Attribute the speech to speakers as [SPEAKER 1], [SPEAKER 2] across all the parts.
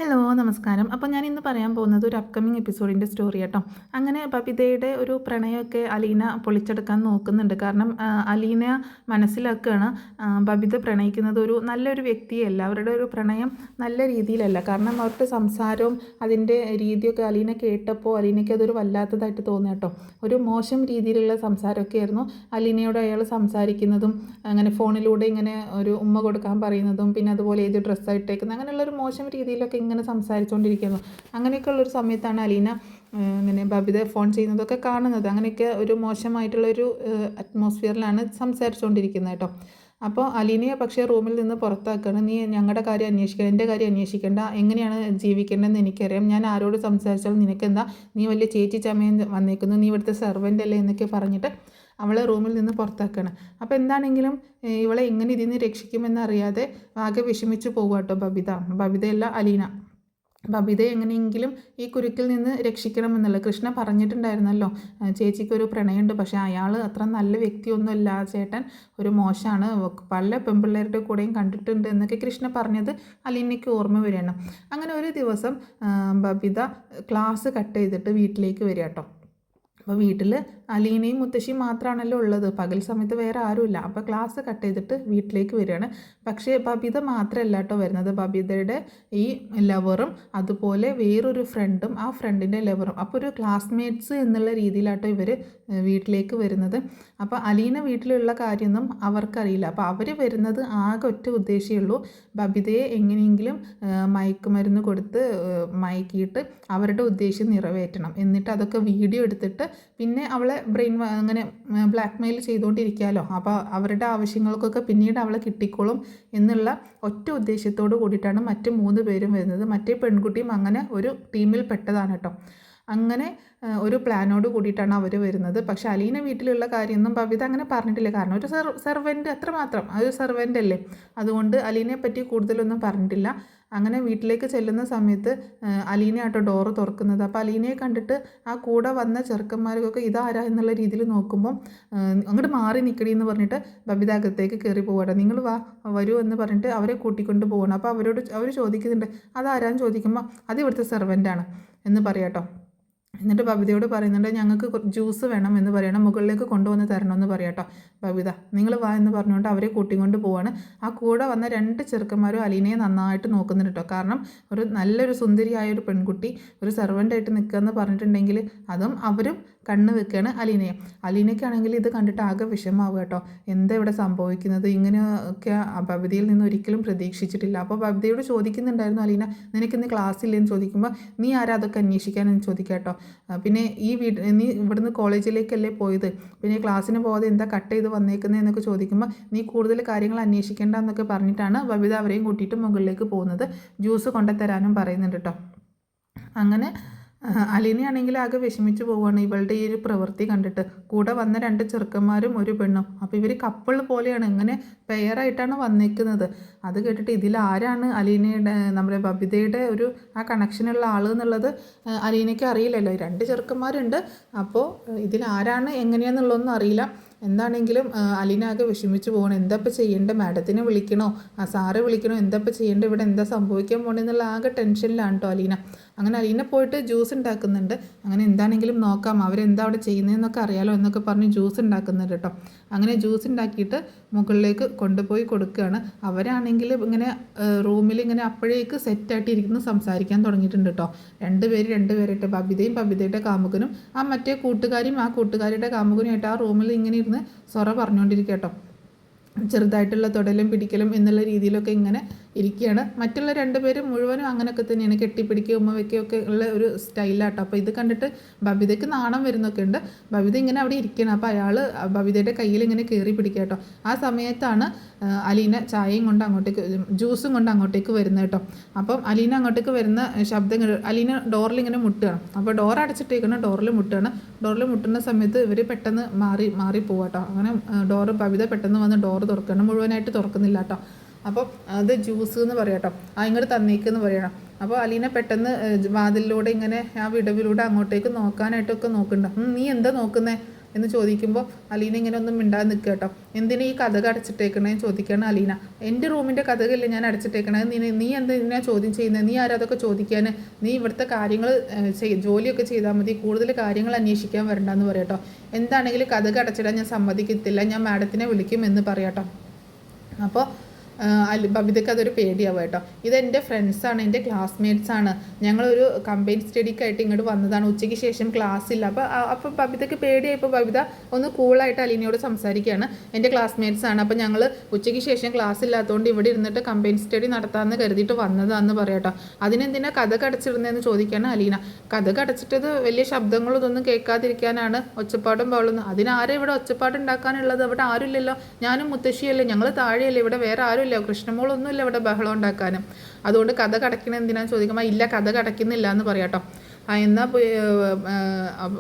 [SPEAKER 1] Hello നമസ്കാരം. അപ്പോൾ ഞാൻ ഇന്ന് പറയാൻ പോകുന്നത് ഒരു അപ്കമിങ് എപ്പിസോഡിൻ്റെ സ്റ്റോറി കേട്ടോ. അങ്ങനെ ബബിതയുടെ ഒരു പ്രണയമൊക്കെ അലീന പൊളിച്ചെടുക്കാൻ നോക്കുന്നുണ്ട്. കാരണം അലീന മനസ്സിലാക്കുകയാണ് ബബിത പ്രണയിക്കുന്നത് ഒരു നല്ലൊരു വ്യക്തിയല്ല. അവരുടെ ഒരു പ്രണയം നല്ല രീതിയിലല്ല. കാരണം അവരുടെ സംസാരവും അതിൻ്റെ രീതിയൊക്കെ അലീന കേട്ടപ്പോൾ അലീനയ്ക്ക് അതൊരു വല്ലാത്തതായിട്ട് തോന്നി കേട്ടോ. ഒരു മോശം രീതിയിലുള്ള സംസാരമൊക്കെ ആയിരുന്നു അലീനയോട് അയാൾ സംസാരിക്കുന്നതും. അങ്ങനെ ഫോണിലൂടെ ഇങ്ങനെ ഒരു ഉമ്മ കൊടുക്കാൻ പറയുന്നതും പിന്നെ അതുപോലെ ഏത് ഡ്രസ്സാണ് ഇട്ടേക്കുന്നത് അങ്ങനെയുള്ളൊരു മോശം രീതിയിലൊക്കെ ഇങ്ങനെ സംസാരിച്ചുകൊണ്ടിരിക്കുന്നു. അങ്ങനെയൊക്കെ ഉള്ളൊരു സമയത്താണ് അലീന ഇങ്ങനെ ബബിത ഫോൺ ചെയ്യുന്നതൊക്കെ കാണുന്നത്. അങ്ങനെയൊക്കെ ഒരു മോശമായിട്ടുള്ളൊരു അറ്റ്മോസ്ഫിയറിലാണ് സംസാരിച്ചുകൊണ്ടിരിക്കുന്നത് കേട്ടോ. അപ്പോൾ അലീനയെ പക്ഷേ റൂമിൽ നിന്ന് പുറത്താക്കുകയാണ്. നീ ഞങ്ങളുടെ കാര്യം അന്വേഷിക്കണം, എൻ്റെ കാര്യം അന്വേഷിക്കേണ്ട, എങ്ങനെയാണ് ജീവിക്കേണ്ടതെന്ന് എനിക്കറിയാം, ഞാൻ ആരോട് സംസാരിച്ചാലും നിനക്കെന്താ, നീ വലിയ ചേച്ചി ചമയം വന്നേക്കുന്നു, നീ ഇവിടുത്തെ സെർവൻ്റ് അല്ലേ എന്നൊക്കെ പറഞ്ഞിട്ട് അവളെ റൂമിൽ നിന്ന് പുറത്താക്കുകയാണ്. അപ്പോൾ എന്താണെങ്കിലും ഇവളെ എങ്ങനെ ഇതിൽ നിന്ന് രക്ഷിക്കുമെന്നറിയാതെ ആകെ വിഷമിച്ച് പോകുക കേട്ടോ ബബിതയല്ല അലീന. ബബിതയെ എങ്ങനെയെങ്കിലും ഈ കുരുക്കിൽ നിന്ന് രക്ഷിക്കണമെന്നുള്ളത് കൃഷ്ണ പറഞ്ഞിട്ടുണ്ടായിരുന്നല്ലോ, ചേച്ചിക്കൊരു പ്രണയമുണ്ട്, പക്ഷേ അയാൾ അത്ര നല്ല വ്യക്തിയൊന്നുമല്ല, ചേട്ടൻ ഒരു മോശമാണ്, പല പെൺപിള്ളേരുടെ കൂടെയും കണ്ടിട്ടുണ്ട് എന്നൊക്കെ കൃഷ്ണ പറഞ്ഞത് അലീനയ്ക്ക് ഓർമ്മ വരികയാണ്. അങ്ങനെ ഒരു ദിവസം ബബിത ക്ലാസ് കട്ട് ചെയ്തിട്ട് വീട്ടിലേക്ക് വരിക കേട്ടോ. അപ്പോൾ വീട്ടിൽ അലീനയും മുത്തശ്ശിയും മാത്രമാണല്ലോ ഉള്ളത്, പകൽ സമയത്ത് വേറെ ആരുമില്ല. അപ്പോൾ ക്ലാസ് കട്ട് ചെയ്തിട്ട് വീട്ടിലേക്ക് വരികയാണ്. പക്ഷേ ബബിത മാത്രമല്ല കേട്ടോ വരുന്നത്, ബബിതയുടെ ഈ ലവറും അതുപോലെ വേറൊരു ഫ്രണ്ടും ആ ഫ്രണ്ടിൻ്റെ ലവറും, അപ്പോൾ ഒരു ക്ലാസ്മേറ്റ്സ് എന്നുള്ള രീതിയിലാട്ടോ ഇവർ വീട്ടിലേക്ക് വരുന്നത്. അപ്പോൾ അലീന വീട്ടിലുള്ള കാര്യമൊന്നും അവർക്കറിയില്ല. അപ്പോൾ അവർ വരുന്നത് ആകെ ഒറ്റ ഉദ്ദേശമേ ഉള്ളൂ, ബബിതയെ എങ്ങനെയെങ്കിലും മയക്കുമരുന്ന് കൊടുത്ത് മയക്കിയിട്ട് അവരുടെ ഉദ്ദേശം നിറവേറ്റണം, എന്നിട്ട് അതൊക്കെ വീഡിയോ എടുത്തിട്ട് പിന്നെ അവളെ അങ്ങനെ ബ്ലാക്ക് മെയിൽ ചെയ്തുകൊണ്ടിരിക്കാമല്ലോ. അപ്പോൾ അവരുടെ ആവശ്യങ്ങൾക്കൊക്കെ പിന്നീട് അവളെ കിട്ടിക്കോളും എന്നുള്ള ഒറ്റ ഉദ്ദേശത്തോട് കൂടിയിട്ടാണ് മറ്റ് 3 പേരും വരുന്നത്. മറ്റേ പെൺകുട്ടിയും അങ്ങനെ ഒരു ടീമിൽ പെട്ടതാണ് കേട്ടോ. അങ്ങനെ ഒരു പ്ലാനോട് കൂടിയിട്ടാണ് അവർ വരുന്നത്. പക്ഷെ അലീന വീട്ടിലുള്ള കാര്യമൊന്നും ബബിത അങ്ങനെ പറഞ്ഞിട്ടില്ല. കാരണം ഒരു സെർവൻ്റ് അത്രമാത്രം, ഒരു സെർവൻ്റ് അല്ലേ, അതുകൊണ്ട് അലീനയെ പറ്റി കൂടുതലൊന്നും പറഞ്ഞിട്ടില്ല. അങ്ങനെ വീട്ടിലേക്ക് ചെല്ലുന്ന സമയത്ത് അലീന ആട്ടോ ഡോറ് തുറക്കുന്നത്. അപ്പോൾ അലീനയെ കണ്ടിട്ട് ആ കൂടെ വന്ന ചെറുക്കന്മാർക്കൊക്കെ ഇതാരാ എന്നുള്ള രീതിയിൽ നോക്കുമ്പം അങ്ങോട്ട് മാറി നിൽക്കടി എന്ന് പറഞ്ഞിട്ട് ബബിത അകത്തേക്ക് കയറി പോകട്ടെ, നിങ്ങൾ വരൂ എന്ന് പറഞ്ഞിട്ട് അവരെ കൂട്ടിക്കൊണ്ട് പോകണം. അപ്പോൾ അവർ ചോദിക്കുന്നുണ്ട് അതാരാന്ന് ചോദിക്കുമ്പോൾ അത് ഇവിടുത്തെ സെർവൻ്റാണ് എന്ന് പറയാട്ടോ. എന്നിട്ട് ബബിതയോട് പറയുന്നുണ്ട് ഞങ്ങൾക്ക് ജ്യൂസ് വേണം എന്ന് പറയണം, മുകളിലേക്ക് കൊണ്ടുവന്ന് തരണമെന്ന് പറയാട്ടോ. ബബിത നിങ്ങൾ വാ എന്ന് പറഞ്ഞുകൊണ്ട് അവരെ കൂട്ടിക്കൊണ്ട് പോവാണ്. ആ കൂടെ വന്ന 2 ചെറുക്കന്മാരും അലീനയെ നന്നായിട്ട് നോക്കുന്നുണ്ട് കേട്ടോ. കാരണം ഒരു നല്ലൊരു സുന്ദരിയായ ഒരു പെൺകുട്ടി ഒരു സെർവൻ്റായിട്ട് നിൽക്കുക എന്ന് പറഞ്ഞിട്ടുണ്ടെങ്കിൽ അതും അവരും കണ്ണ് വെക്കുകയാണ് അലീനയെ. അലീനയ്ക്കാണെങ്കിൽ ഇത് കണ്ടിട്ട് ആകെ വിഷമാവുക കേട്ടോ. എന്താ ഇവിടെ സംഭവിക്കുന്നത്, ഇങ്ങനെയൊക്കെ ബബിതയിൽ നിന്ന് ഒരിക്കലും പ്രതീക്ഷിച്ചിട്ടില്ല. അപ്പോൾ ബബിതയോട് ചോദിക്കുന്നുണ്ടായിരുന്നു അലീന, നിനക്കിന്ന് ക്ലാസ്സില്ലെന്ന് ചോദിക്കുമ്പോൾ നീ ആരാ അതൊക്കെ അന്വേഷിക്കാനെന്ന് ചോദിക്കാം കേട്ടോ. പിന്നെ നീ ഇവിടുന്ന് കോളേജിലേക്കല്ലേ പോയത്, പിന്നെ ക്ലാസ്സിന് പോകാതെ എന്താ കട്ട് ചെയ്ത് വന്നേക്കുന്നതെന്നൊക്കെ ചോദിക്കുമ്പോൾ നീ കൂടുതൽ കാര്യങ്ങൾ അന്വേഷിക്കേണ്ട എന്നൊക്കെ പറഞ്ഞിട്ടാണ് ബബിത അവരെയും കൂട്ടിയിട്ട് മുകളിലേക്ക് പോകുന്നത്. ജ്യൂസ് കൊണ്ടുതരാനും പറയുന്നുണ്ട് കേട്ടോ. അങ്ങനെ അലീനയാണെങ്കിൽ ആകെ വിഷമിച്ച് പോവുകയാണ് ഇവളുടെ ഈ ഒരു പ്രവൃത്തി കണ്ടിട്ട്. കൂടെ വന്ന 2 ചെറുക്കന്മാരും ഒരു പെണ്ണും, അപ്പോൾ ഇവർ കപ്പിൾ പോലെയാണ്, ഇങ്ങനെ പെയറായിട്ടാണ് വന്നേക്കുന്നത്. അത് കേട്ടിട്ട് ഇതിൽ ആരാണ് അലീനയുടെ നമ്മുടെ ബബിതയുടെ ഒരു ആ കണക്ഷനുള്ള ആൾ എന്നുള്ളത് അലീനയ്ക്ക് അറിയില്ലല്ലോ. 2 ചെറുക്കന്മാരുണ്ട്, അപ്പോൾ ഇതിൽ ആരാണ് എങ്ങനെയാണെന്നുള്ളതൊന്നും അറിയില്ല. എന്താണെങ്കിലും അലീന ആകെ വിഷമിച്ച് പോകണം. എന്താ ഇപ്പോൾ ചെയ്യേണ്ടത്, മാഡത്തിനെ വിളിക്കണോ സാറെ വിളിക്കണോ, എന്താ ഇപ്പോൾ ചെയ്യേണ്ടത്, ഇവിടെ എന്താ സംഭവിക്കാൻ പോകണമെന്നുള്ള ആകെ ടെൻഷനിലാണ് കേട്ടോ അലീന. അങ്ങനെ അലീന പോയിട്ട് ജ്യൂസ് ഉണ്ടാക്കുന്നുണ്ട്. അങ്ങനെ എന്താണെങ്കിലും നോക്കാം, അവരെന്താ അവിടെ ചെയ്യുന്നതെന്നൊക്കെ അറിയാലോ എന്നൊക്കെ പറഞ്ഞ് ജ്യൂസ് ഉണ്ടാക്കുന്നുണ്ട് കേട്ടോ. അങ്ങനെ ജ്യൂസ് ഉണ്ടാക്കിയിട്ട് മുകളിലേക്ക് കൊണ്ടുപോയി കൊടുക്കുകയാണ്. അവരാണെങ്കിൽ ഇങ്ങനെ റൂമിൽ ഇങ്ങനെ അപ്പോഴേക്ക് സെറ്റായിട്ട് ഇരിക്കുന്നു, സംസാരിക്കാൻ തുടങ്ങിയിട്ടുണ്ട് കേട്ടോ. 2 പേരായിട്ട് ബബിതയും ബബിതയുടെ കാമുകനും ആ മറ്റേ കൂട്ടുകാരിയും ആ കൂട്ടുകാരിയുടെ കാമുകനുമായിട്ട് ആ റൂമിൽ ഇങ്ങനെ ഇരുന്ന് സൊറ പറഞ്ഞുകൊണ്ടിരിക്കുക കേട്ടോ. ചെറുതായിട്ടുള്ള തൊടലും പിടിക്കലും എന്നുള്ള രീതിയിലൊക്കെ ഇങ്ങനെ ഇരിക്കുകയാണ്. മറ്റുള്ള 2 പേരും മുഴുവനും അങ്ങനെയൊക്കെ തന്നെയാണ്, കെട്ടിപ്പിടിക്കുക ഉമ്മ വയ്ക്കുകയൊക്കെ ഉള്ള ഒരു സ്റ്റൈലാട്ടോ. അപ്പോൾ ഇത് കണ്ടിട്ട് ബബിതയ്ക്ക് നാണം വരുന്നൊക്കെ ഉണ്ട്. ബബിത ഇങ്ങനെ അവിടെ ഇരിക്കണം. അപ്പോൾ അയാൾ ബബിതയുടെ കയ്യിൽ ഇങ്ങനെ കയറി പിടിക്കുക കേട്ടോ. ആ സമയത്താണ് അലീന ചായയും കൊണ്ട് ജ്യൂസും കൊണ്ട് അങ്ങോട്ടേക്ക് വരുന്നത് കേട്ടോ. അപ്പം അലീന അങ്ങോട്ടേക്ക് വരുന്ന ശബ്ദം അലീന ഡോറിൽ ഇങ്ങനെ മുട്ടുകയാണ്. അപ്പോൾ ഡോർ അടച്ചിട്ടേക്കണം, ഡോറിൽ മുട്ടുന്ന സമയത്ത് ഇവർ പെട്ടെന്ന് മാറി പോവാട്ടോ. അങ്ങനെ ബബിത പെട്ടെന്ന് വന്ന് ഡോർ തുറക്കണം, മുഴുവനായിട്ട് തുറക്കുന്നില്ല കേട്ടോ. അപ്പോൾ അത് ജ്യൂസ് എന്ന് പറയാം കേട്ടോ, ഇങ്ങോട്ട് തന്നേക്കെന്ന് പറയണം. അപ്പോൾ അലീന പെട്ടെന്ന് വാതിലിലൂടെ ഇങ്ങനെ ആ വിടവിലൂടെ അങ്ങോട്ടേക്ക് നോക്കാനായിട്ടൊക്കെ നോക്കുന്നുണ്ട്. നീ എന്താ നോക്കുന്നേ, എന്ന് ചോദിക്കുമ്പോൾ അലീന ഇങ്ങനെ ഒന്നും മിണ്ടാതെ നിൽക്കുക കേട്ടോ. എന്തിനാ ഈ കഥക് അടച്ചിട്ടേക്കണേന്ന് ചോദിക്കുകയാണ് അലീന. എൻ്റെ റൂമിൻ്റെ കഥകല്ലേ ഞാൻ അടച്ചിട്ടേക്കണത്, നീ എന്തിനാ ചോദ്യം ചെയ്യുന്നത്, നീ ആരാ അതൊക്കെ ചോദിക്കാൻ, നീ ഇവിടുത്തെ കാര്യങ്ങൾ ജോലിയൊക്കെ ചെയ്താൽ മതി, കൂടുതൽ കാര്യങ്ങൾ അന്വേഷിക്കാൻ വരണ്ടെന്ന് പറയാട്ടോ. എന്താണെങ്കിലും കഥക് അടച്ചിടാൻ ഞാൻ സമ്മതിക്കത്തില്ല, ഞാൻ മാഡത്തിനെ വിളിക്കും എന്ന് പറയാട്ടോ. അപ്പോൾ ബബിതയ്ക്ക് അതൊരു പേടിയാവും കേട്ടോ. ഇതെൻ്റെ ഫ്രണ്ട്സാണ്, എൻ്റെ ക്ലാസ്മേറ്റ്സാണ്, ഞങ്ങളൊരു കമ്പൈൻ സ്റ്റഡിക്കായിട്ട് ഇങ്ങോട്ട് വന്നതാണ്, ഉച്ചയ്ക്ക് ശേഷം ക്ലാസ് ഇല്ല. അപ്പോൾ ബബിതയ്ക്ക് പേടിയായപ്പോൾ ബബിത ഒന്ന് കൂളായിട്ട് അലീനയോട് സംസാരിക്കുകയാണ്. എൻ്റെ ക്ലാസ്മേറ്റ്സാണ്, അപ്പോൾ ഞങ്ങൾ ഉച്ചയ്ക്ക് ശേഷം ക്ലാസ് ഇല്ലാത്തതുകൊണ്ട് ഇവിടെ ഇരുന്നിട്ട് കമ്പൈൻ സ്റ്റഡി നടത്താമെന്ന് കരുതിയിട്ട് വന്നതാണെന്ന് പറയാട്ടോ. അതിനെന്തിനാ കഥക് അടച്ചിടുന്നതെന്ന് ചോദിക്കുകയാണ് അലീന. കഥക് അടച്ചിട്ടത് വലിയ ശബ്ദങ്ങളും ഇതൊന്നും കേൾക്കാതിരിക്കാനാണ്, ഒച്ചപ്പാടും ബഹളൊന്നും. അതിനാരും ഇവിടെ ഒച്ചപ്പാടുണ്ടാക്കാനുള്ളത്, അവിടെ ആരുമില്ലല്ലോ, ഞാനും മുത്തശ്ശിയല്ലേ, ഞങ്ങൾ താഴെയല്ലേ, ഇവിടെ വേറെ ആരും കൃഷ്ണമോളൊന്നുമില്ല ഇവിടെ ബഹളം ഉണ്ടാക്കാനും, അതുകൊണ്ട് കഥ കടക്കണ എന്തിനാന്ന് ചോദിക്കുമ്പോൾ ഇല്ല കഥ കടക്കുന്നില്ല എന്ന് പറയാട്ടോ. എന്നാൽ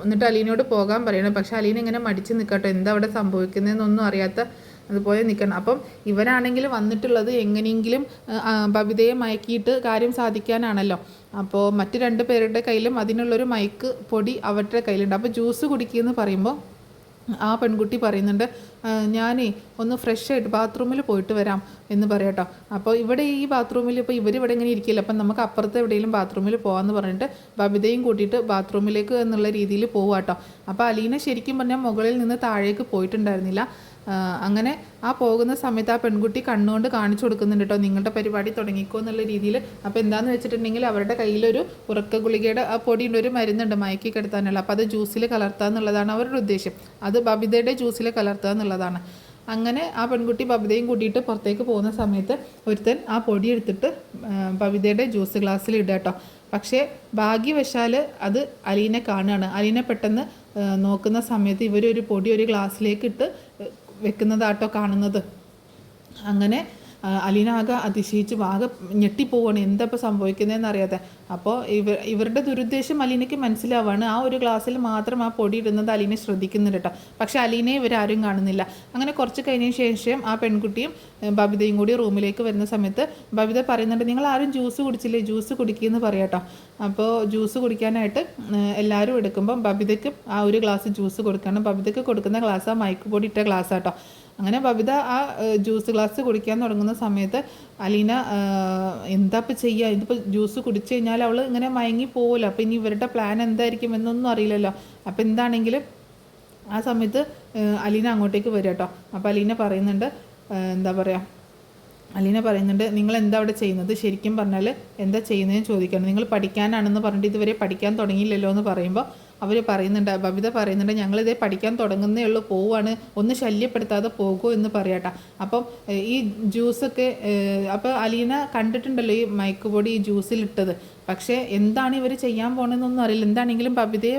[SPEAKER 1] എന്നിട്ട് അലീനയോട് പോകാൻ പറയണം. പക്ഷെ അലീന ഇങ്ങനെ മടിച്ച് നിൽക്കട്ടോ, എന്താ അവിടെ സംഭവിക്കുന്നതെന്നൊന്നും അറിയാത്ത അതുപോലെ നിൽക്കണം. അപ്പം ഇവരാണെങ്കിൽ വന്നിട്ടുള്ളത് എങ്ങനെയെങ്കിലും ബബിതയെ മയക്കിയിട്ട് കാര്യം സാധിക്കാനാണല്ലോ. അപ്പോൾ മറ്റ് 2 പേരുടെ കയ്യിലും അതിനുള്ളൊരു മയക്ക് പൊടി അവരുടെ കയ്യിലുണ്ട്. അപ്പോൾ ജ്യൂസ് കുടിക്കുമെന്ന് പറയുമ്പോൾ ആ പെൺകുട്ടി പറയുന്നുണ്ട്, ഞാനേ ഒന്ന് ഫ്രഷ് ആയിട്ട് ബാത്റൂമിൽ പോയിട്ട് വരാം എന്ന് പറയാട്ടോ. അപ്പോൾ ഇവിടെ ഈ ബാത്റൂമിൽ ഇപ്പോൾ ഇവരിവിടെ ഇങ്ങനെ ഇരിക്കില്ല, അപ്പം നമുക്ക് അപ്പുറത്ത് എവിടെയെങ്കിലും ബാത്റൂമിൽ പോകാമെന്ന് പറഞ്ഞിട്ട് ബബിതയും കൂട്ടിയിട്ട് ബാത്റൂമിലേക്ക് എന്നുള്ള രീതിയിൽ പോവാട്ടോ. അപ്പോൾ അലീന ശരിക്കും പറഞ്ഞാൽ മുകളിൽ നിന്ന് താഴേക്ക് പോയിട്ടുണ്ടായിരുന്നില്ല. അങ്ങനെ ആ പോകുന്ന സമയത്ത് ആ പെൺകുട്ടി കണ്ണുകൊണ്ട് കാണിച്ചു കൊടുക്കുന്നുണ്ട് കേട്ടോ, നിങ്ങളുടെ പരിപാടി തുടങ്ങിക്കോ എന്നുള്ള രീതിയിൽ. അപ്പോൾ എന്താണെന്ന് വെച്ചിട്ടുണ്ടെങ്കിൽ അവരുടെ കയ്യിലൊരു ഉറക്ക ഗുളികയുടെ ആ പൊടിയുടെ ഒരു മരുന്നുണ്ട് മയക്കി കിടത്താനുള്ള. അപ്പോൾ അത് ജ്യൂസിൽ കലർത്തുക എന്നുള്ളതാണ് അവരുടെ ഉദ്ദേശം. അത് ബബിതയുടെ ജ്യൂസിൽ കലർത്തുക എന്നുള്ളതാണ്. അങ്ങനെ ആ പെൺകുട്ടി ബബിതയും കൂട്ടിയിട്ട് പുറത്തേക്ക് പോകുന്ന സമയത്ത് ഒരുത്തൻ ആ പൊടി എടുത്തിട്ട് ബബിതയുടെ ജ്യൂസ് ഗ്ലാസ്സിൽ ഇടുക കേട്ടോ. പക്ഷേ ഭാഗ്യവശാൽ അത് അലീനെ കാണുകയാണ്. അലീനെ പെട്ടെന്ന് നോക്കുന്ന സമയത്ത് ഇവരൊരു പൊടി ഒരു ഗ്ലാസ്സിലേക്ക് ഇട്ട് വെക്കുന്നതാട്ടോ കാണുന്നത്. അങ്ങനെ അലീന ആകെ അതിശയിച്ച് ആകെ ഞെട്ടിപ്പോവാണ്, എന്താ ഇപ്പോൾ സംഭവിക്കുന്നതെന്ന് അറിയാതെ. അപ്പോൾ ഇവരുടെ ദുരുദ്ദേശം അലീനയ്ക്ക് മനസ്സിലാവാണ്. ആ ഒരു ഗ്ലാസ്സിൽ മാത്രം ആ പൊടി ഇടുന്നത് അലീനെ ശ്രദ്ധിക്കുന്നുണ്ട് കേട്ടോ. പക്ഷേ അലീനയെ ഇവരാരും കാണുന്നില്ല. അങ്ങനെ കുറച്ച് കഴിഞ്ഞതിന് ശേഷം ആ പെൺകുട്ടിയും ബബിതയും കൂടി റൂമിലേക്ക് വരുന്ന സമയത്ത് ബബിത പറയുന്നുണ്ട്, നിങ്ങൾ ആരും ജ്യൂസ് കുടിച്ചില്ലേ, ജ്യൂസ് കുടിക്കുമെന്ന് പറയാട്ടോ. അപ്പോൾ ജ്യൂസ് കുടിക്കാനായിട്ട് എല്ലാവരും എടുക്കുമ്പോൾ ബബിതയ്ക്ക് ആ ഒരു ഗ്ലാസ് ജ്യൂസ് കൊടുക്കണം. ബബിതയ്ക്ക് കൊടുക്കുന്ന ഗ്ലാസ് ആ മയക്ക് പൊടി ഇട്ട ഗ്ലാസ് ആട്ടോ. അങ്ങനെ ബബിത ആ ജ്യൂസ് ഗ്ലാസ് കുടിക്കാൻ തുടങ്ങുന്ന സമയത്ത് അലീന എന്താ ഇപ്പോൾ ചെയ്യുക, ഇതിപ്പോൾ ജ്യൂസ് കുടിച്ചു കഴിഞ്ഞാൽ അവൾ ഇങ്ങനെ മയങ്ങി പോവില്ല. അപ്പോൾ ഇനി ഇവരുടെ പ്ലാൻ എന്തായിരിക്കും എന്നൊന്നും അറിയില്ലല്ലോ. അപ്പോൾ എന്താണെങ്കിലും ആ സമയത്ത് അലീന അങ്ങോട്ടേക്ക് വരും കേട്ടോ. അപ്പോൾ അലീന പറയുന്നുണ്ട്, എന്താ പറയുക, അലീന പറയുന്നുണ്ട്, നിങ്ങൾ എന്താ അവിടെ ചെയ്യുന്നത്, ശരിക്കും പറഞ്ഞാൽ എന്താ ചെയ്യുന്നതെന്ന് ചോദിക്കണം. നിങ്ങൾ പഠിക്കാനാണെന്ന് പറഞ്ഞിട്ട് ഇതുവരെ പഠിക്കാൻ തുടങ്ങിയില്ലല്ലോ എന്ന് പറയുമ്പോൾ അവർ പറയുന്നുണ്ട്, ബബിത പറയുന്നുണ്ട്, ഞങ്ങളിതേ പഠിക്കാൻ തുടങ്ങുന്നേ ഉള്ളൂ, പോവുകയാണ്, ഒന്ന് ശല്യപ്പെടുത്താതെ പോകുമോ എന്ന് പറയാട്ടോ. അപ്പം ഈ ജ്യൂസൊക്കെ അപ്പോൾ അലീന കണ്ടിട്ടുണ്ടല്ലോ ഈ മയക്കുപൊടി ഈ ജ്യൂസിലിട്ടത്. പക്ഷേ എന്താണ് ഇവർ ചെയ്യാൻ പോകണമെന്നൊന്നും അറിയില്ല. എന്താണെങ്കിലും ബബിതയെ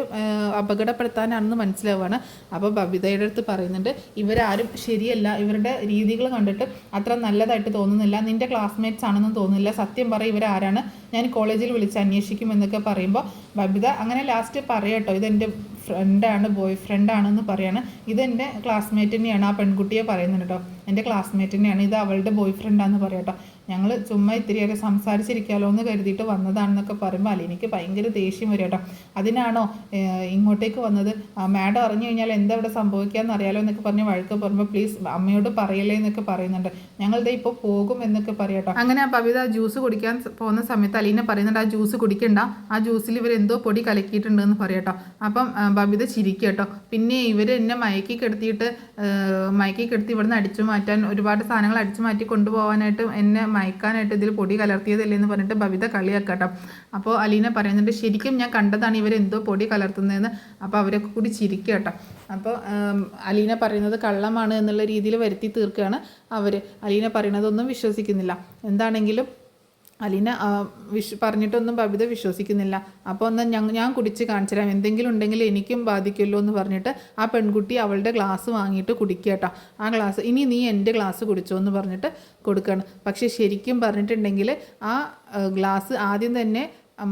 [SPEAKER 1] അപകടപ്പെടുത്താനാണെന്ന് മനസ്സിലാവുകയാണ്. അപ്പോൾ ബബിതയുടെ അടുത്ത് പറയുന്നുണ്ട്, ഇവരാരും ശരിയല്ല, ഇവരുടെ രീതികൾ കണ്ടിട്ട് അത്ര നല്ലതായിട്ട് തോന്നുന്നില്ല, നിൻ്റെ ക്ലാസ്മേറ്റ്സ് ആണെന്ന് തോന്നുന്നില്ല, സത്യം പറയും ഇവരാരാണ്, ഞാൻ കോളേജിൽ വിളിച്ച് അന്വേഷിക്കും എന്നൊക്കെ പറയുമ്പോൾ ബബിത അങ്ങനെ ലാസ്റ്റ് പറയട്ടോ, ഇതെൻ്റെ ഫ്രണ്ടാണ്, ബോയ് ഫ്രണ്ടാണെന്ന് പറയാണ്. ഇതെൻ്റെ ക്ലാസ്മേറ്റ് തന്നെയാണ്, ആ പെൺകുട്ടിയെ പറയുന്നുണ്ട് കേട്ടോ, എൻ്റെ ക്ലാസ്മേറ്റ് തന്നെയാണ്, ഇത് അവളുടെ ബോയ് ഫ്രണ്ടാണെന്ന് പറയാട്ടോ. ഞങ്ങൾ ചുമ്മാ ഇത്തിരിയൊക്കെ സംസാരിച്ചിരിക്കാമല്ലോ എന്ന് കരുതിയിട്ട് വന്നതാണെന്നൊക്കെ പറയുമ്പോൾ അലീനയ്ക്ക് ഭയങ്കര ദേഷ്യം വരും കേട്ടോ. അതിനാണോ ഇങ്ങോട്ടേക്ക് വന്നത്, മാഡം അറിഞ്ഞു കഴിഞ്ഞാൽ എന്താ ഇവിടെ സംഭവിക്കാമെന്ന് അറിയാലോ എന്നൊക്കെ പറഞ്ഞ് വഴക്ക് പറയുമ്പോൾ പ്ലീസ് അമ്മയോട് പറയല്ലേ എന്നൊക്കെ പറയുന്നുണ്ട്. ഞങ്ങളിത് ഇപ്പോൾ പോകും എന്നൊക്കെ പറയാട്ടോ. അങ്ങനെ ആ ബബിത ജ്യൂസ് കുടിക്കാൻ പോകുന്ന സമയത്ത് അലീന പറയുന്നുണ്ട്, ആ ജ്യൂസ് കുടിക്കണ്ട, ആ ജ്യൂസിൽ ഇവരെന്തോ പൊടി കലക്കിയിട്ടുണ്ടെന്ന് പറയാട്ടോ. അപ്പം ബബിത ചിരിക്കുക കേട്ടോ. പിന്നെ ഇവർ എന്നെ മയക്കി കിടത്തി ഇവിടുന്ന് അടിച്ചു മാറ്റാൻ ഒരുപാട് സാധനങ്ങൾ അടിച്ചു മാറ്റി കൊണ്ടുപോകാനായിട്ട് എന്നെ മയക്കാനായിട്ട് ഇതിൽ പൊടി കലർത്തിയതല്ലേ എന്ന് പറഞ്ഞിട്ട് ബബിത കളിയാക്കട്ടോ. അപ്പോൾ അലീന പറയുന്നുണ്ട്, ശരിക്കും ഞാൻ കണ്ടതാണ് ഇവരെന്തോ പൊടി കലർത്തുന്നതെന്ന്. അപ്പോൾ അവരൊക്കെ കൂടി ചിരിക്കുക കേട്ടോ. അപ്പോൾ അലീന പറയുന്നത് കള്ളമാണ് എന്നുള്ള രീതിയിൽ വരുത്തി തീർക്കുകയാണ് അവർ. അലീന പറയുന്നതൊന്നും വിശ്വസിക്കുന്നില്ല. എന്താണെങ്കിലും അലീന പറഞ്ഞിട്ടൊന്നും ബബിത വിശ്വസിക്കുന്നില്ല. അപ്പോൾ എന്നാൽ ഞാൻ കുടിച്ച് കാണിച്ചു തരാം, എന്തെങ്കിലും ഉണ്ടെങ്കിൽ എനിക്കും ബാധിക്കുമല്ലോ എന്ന് പറഞ്ഞിട്ട് ആ പെൺകുട്ടി അവളുടെ ഗ്ലാസ് വാങ്ങിയിട്ട് കുടിക്കുക കേട്ടോ. ആ ഗ്ലാസ് ഇനി നീ എൻ്റെ ഗ്ലാസ് കുടിച്ചോ എന്ന് പറഞ്ഞിട്ട് കൊടുക്കുകയാണ്. പക്ഷേ ശരിക്കും പറഞ്ഞിട്ടുണ്ടെങ്കിൽ ആ ഗ്ലാസ് ആദ്യം തന്നെ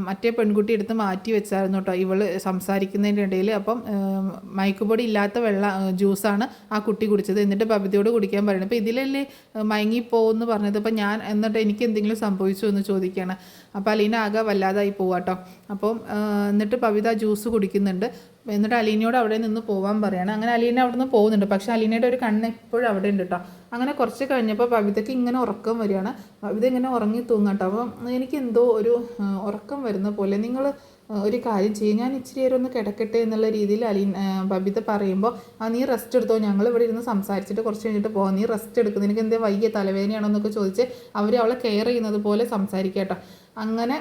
[SPEAKER 1] മറ്റേ പെൺകുട്ടി എടുത്ത് മാറ്റി വെച്ചായിരുന്നു കേട്ടോ ഇവൾ സംസാരിക്കുന്നതിൻ്റെ ഇടയിൽ. അപ്പം മയക്കുപൊടി ഇല്ലാത്ത ജ്യൂസാണ് ആ കുട്ടി കുടിച്ചത്. എന്നിട്ട് ബബിതയോട് കുടിക്കാൻ പറയുന്നത്. അപ്പോൾ ഇതിലല്ലേ മയങ്ങിപ്പോകുമെന്ന് പറഞ്ഞത്. അപ്പം ഞാൻ എന്നിട്ട് എനിക്ക് എന്തെങ്കിലും സംഭവിച്ചു എന്ന് ചോദിക്കുകയാണ്. അപ്പോൾ അലീന ആകെ വല്ലാതായി പോവാട്ടോ. അപ്പം എന്നിട്ട് ബബിത ജ്യൂസ് കുടിക്കുന്നുണ്ട്. എന്നിട്ട് അലീനയോട് അവിടെ നിന്ന് പോകാൻ പറയാണ്. അങ്ങനെ അലീന അവിടെ നിന്ന് പോകുന്നുണ്ട്. പക്ഷേ അലീനയുടെ ഒരു കണ്ണ് എപ്പോഴും അവിടെ ഉണ്ട് കേട്ടോ. അങ്ങനെ കുറച്ച് കഴിഞ്ഞപ്പോൾ ബബിതയ്ക്ക് ഇങ്ങനെ ഉറക്കം വരികയാണ്. ബബിത ഇങ്ങനെ ഉറങ്ങി തൂങ്ങും കേട്ടോ. അപ്പം എനിക്ക് എന്തോ ഒരു ഉറക്കം വരുന്ന പോലെ, നിങ്ങൾ ഒരു കാര്യം ചെയ്യും, ഞാൻ ഇച്ചിരി നേരം ഒന്ന് കിടക്കട്ടെ എന്നുള്ള രീതിയിൽ ബബിത പറയുമ്പോൾ, നീ റെസ്റ്റ് എടുത്തോ, ഞങ്ങൾ ഇവിടെ ഇരുന്ന് സംസാരിച്ചിട്ട് കുറച്ച് കഴിഞ്ഞിട്ട് പോകാം, നീ റെസ്റ്റ് എടുക്കും, നിനക്ക് എന്തേ വയ്യ, തലവേദനയാണോ എന്നൊക്കെ ചോദിച്ച് അവളെ കെയർ ചെയ്യുന്നത് പോലെ സംസാരിക്കുക കേട്ടോ. അങ്ങനെ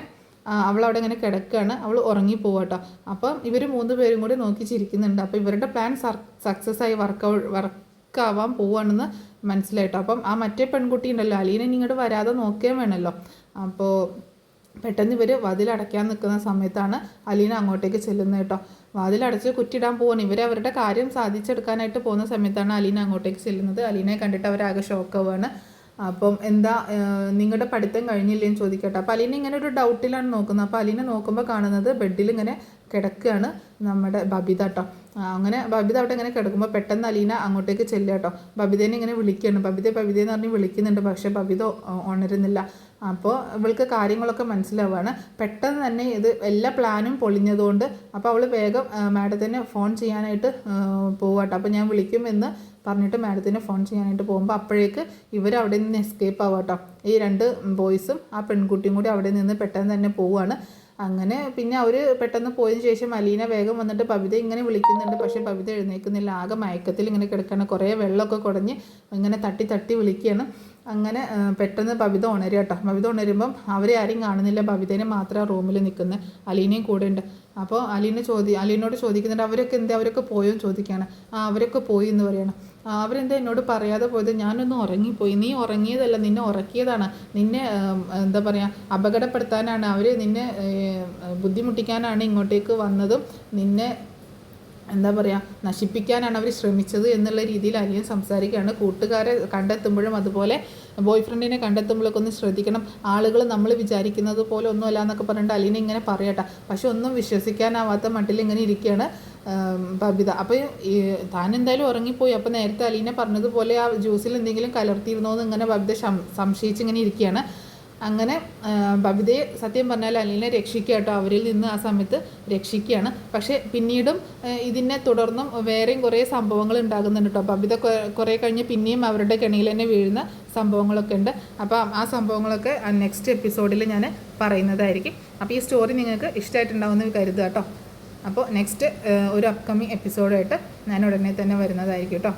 [SPEAKER 1] അവളവിടെ ഇങ്ങനെ കിടക്കുകയാണ്. അവൾ ഉറങ്ങിപ്പോവാട്ടോ. അപ്പം ഇവർ 3 പേരും കൂടി നോക്കി ചിരിക്കുന്നുണ്ട്. അപ്പോൾ ഇവരുടെ പ്ലാൻ സക്സസ് ആയി വർക്കാവാൻ പോവുകയാണെന്ന് മനസ്സിലായിട്ടോ. അപ്പം ആ മറ്റേ പെൺകുട്ടി ഉണ്ടല്ലോ, അലീന ഇങ്ങോട്ട് വരാതെ നോക്കുകയും വേണമല്ലോ. അപ്പോൾ പെട്ടെന്ന് ഇവർ വാതിലടയ്ക്കാൻ നിൽക്കുന്ന സമയത്താണ് അലീന അങ്ങോട്ടേക്ക് ചെല്ലുന്നത് കേട്ടോ. വാതിലടച്ച് കുറ്റിയിടാൻ പോവാണ്. അവരുടെ കാര്യം സാധിച്ചെടുക്കാനായിട്ട് പോകുന്ന സമയത്താണ് അലീന അങ്ങോട്ടേക്ക് ചെല്ലുന്നത്. അലീനയെ കണ്ടിട്ട് അവരാകെ ഷോക്കാവാണ്. അപ്പം എന്താ നിങ്ങളുടെ പഠിത്തം കഴിഞ്ഞില്ലേന്ന് ചോദിക്കട്ടെ. അപ്പോൾ അലീന ഇങ്ങനെ ഒരു ഡൗട്ടിലാണ് നോക്കുന്നത്. അപ്പോൾ അലീന നോക്കുമ്പോൾ കാണുന്നത് ബെഡിൽ ഇങ്ങനെ കിടക്കുകയാണ് നമ്മുടെ ബബിത കേട്ടോ. അങ്ങനെ ബബിത അവിടെ ഇങ്ങനെ കിടക്കുമ്പോൾ പെട്ടെന്ന് അലീന അങ്ങോട്ടേക്ക് ചെല്ലുക കേട്ടോ. ബബിതേനെ ഇങ്ങനെ വിളിക്കുകയാണ്. ബബിതേന്ന് പറഞ്ഞ് വിളിക്കുന്നുണ്ട്. പക്ഷേ ബബിത ഉണരുന്നില്ല. അപ്പോൾ ഇവൾക്ക് കാര്യങ്ങളൊക്കെ മനസ്സിലാവുകയാണ്. പെട്ടെന്ന് തന്നെ ഇത് എല്ലാ പ്ലാനും പൊളിഞ്ഞതുകൊണ്ട് അപ്പോൾ അവൾ വേഗം മാഡത്തിനെ ഫോൺ ചെയ്യാനായിട്ട് പോവാട്ടോ. അപ്പോൾ ഞാൻ വിളിക്കുമെന്ന് പറഞ്ഞിട്ട് മാഡത്തിനെ ഫോൺ ചെയ്യാനായിട്ട് പോകുമ്പോൾ അപ്പോഴേക്ക് ഇവരവിടെ നിന്ന് എസ്കേപ്പ് ആവാട്ടോ. ഈ 2 ബോയ്സും ആ പെൺകുട്ടിയും കൂടി അവിടെ നിന്ന് പെട്ടെന്ന് തന്നെ പോവുകയാണ്. അങ്ങനെ പിന്നെ അവർ പെട്ടെന്ന് പോയതിന് ശേഷം അലീന വേഗം വന്നിട്ട് ബബിത ഇങ്ങനെ വിളിക്കുന്നുണ്ട്. പക്ഷേ ബബിത എഴുന്നേൽക്കുന്നില്ല. ആകെ മയക്കത്തിൽ ഇങ്ങനെ കിടക്കുകയാണ്. കുറേ വെള്ളമൊക്കെ കുടഞ്ഞ് ഇങ്ങനെ തട്ടി വിളിക്കുകയാണ്. അങ്ങനെ പെട്ടെന്ന് ബബിത ഉണരുക കേട്ടോ. ബബിത ഉണരുമ്പം അവരെ ആരും കാണുന്നില്ല. ബബിതേനെ മാത്രം റൂമിൽ നിൽക്കുന്നത്. അലീനയും കൂടെ ഉണ്ട്. അപ്പോൾ അലീനോട് ചോദിക്കുന്നുണ്ട്, അവരൊക്കെ പോയോ എന്ന് ചോദിക്കുകയാണ്. അവരൊക്കെ പോയി എന്ന് പറയണം. അവരെന്താ എന്നോട് പറയാതെ പോയത്? ഞാനൊന്ന് ഉറങ്ങിപ്പോയി. നീ ഉറങ്ങിയതല്ല, നിന്നെ ഉറക്കിയതാണ്. നിന്നെ എന്താ പറയുക, അപകടപ്പെടുത്താനാണ് അവർ, നിന്നെ ബുദ്ധിമുട്ടിക്കാനാണ് ഇങ്ങോട്ടേക്ക് വന്നതും, നിന്നെ എന്താ പറയുക നശിപ്പിക്കാനാണ് അവർ ശ്രമിച്ചത് എന്നുള്ള രീതിയിൽ അലീന സംസാരിക്കുകയാണ്. കൂട്ടുകാരെ കണ്ടെത്തുമ്പോഴും അതുപോലെ ബോയ് ഫ്രണ്ടിനെ കണ്ടെത്തുമ്പോഴൊക്കെ ഒന്ന് ശ്രദ്ധിക്കണം. ആളുകൾ നമ്മൾ വിചാരിക്കുന്നത് പോലെ ഒന്നുമല്ല എന്നൊക്കെ പറഞ്ഞിട്ട് അലീന ഇങ്ങനെ പറയട്ടെ. പക്ഷെ ഒന്നും വിശ്വസിക്കാനാവാത്ത മട്ടിൽ ഇങ്ങനെ ഇരിക്കുകയാണ് ബബിത. അപ്പോൾ താൻ എന്തായാലും ഉറങ്ങിപ്പോയി. അപ്പോൾ നേരത്തെ അലീന പറഞ്ഞതുപോലെ ആ ജ്യൂസിൽ എന്തെങ്കിലും കലർത്തിയിരുന്നോ എന്ന് ഇങ്ങനെ ബബിത സംശയിച്ചിങ്ങനെ ഇരിക്കുകയാണ്. അങ്ങനെ ബബിതയെ സത്യം പറഞ്ഞാൽ അലീന രക്ഷിക്കുക കേട്ടോ. അവരിൽ നിന്ന് ആ സമയത്ത് രക്ഷിക്കുകയാണ്. പക്ഷേ പിന്നീടും ഇതിനെ തുടർന്നും വേറെയും കുറേ സംഭവങ്ങൾ ഉണ്ടാകുന്നുണ്ട് കേട്ടോ. ബബിത കുറേ കഴിഞ്ഞ് പിന്നെയും അവരുടെ കെണിയിൽ തന്നെ വീഴുന്ന സംഭവങ്ങളൊക്കെ ഉണ്ട്. അപ്പോൾ ആ സംഭവങ്ങളൊക്കെ നെക്സ്റ്റ് എപ്പിസോഡിൽ ഞാൻ പറയുന്നതായിരിക്കും. അപ്പോൾ ഈ സ്റ്റോറി നിങ്ങൾക്ക് ഇഷ്ടമായിട്ടുണ്ടാവുമെന്ന് കരുതുക കേട്ടോ. അപ്പോൾ നെക്സ്റ്റ് ഒരു അപ്കമിങ് എപ്പിസോഡായിട്ട് ഞാൻ ഉടനെ തന്നെ വരുന്നതായിരിക്കും കേട്ടോ.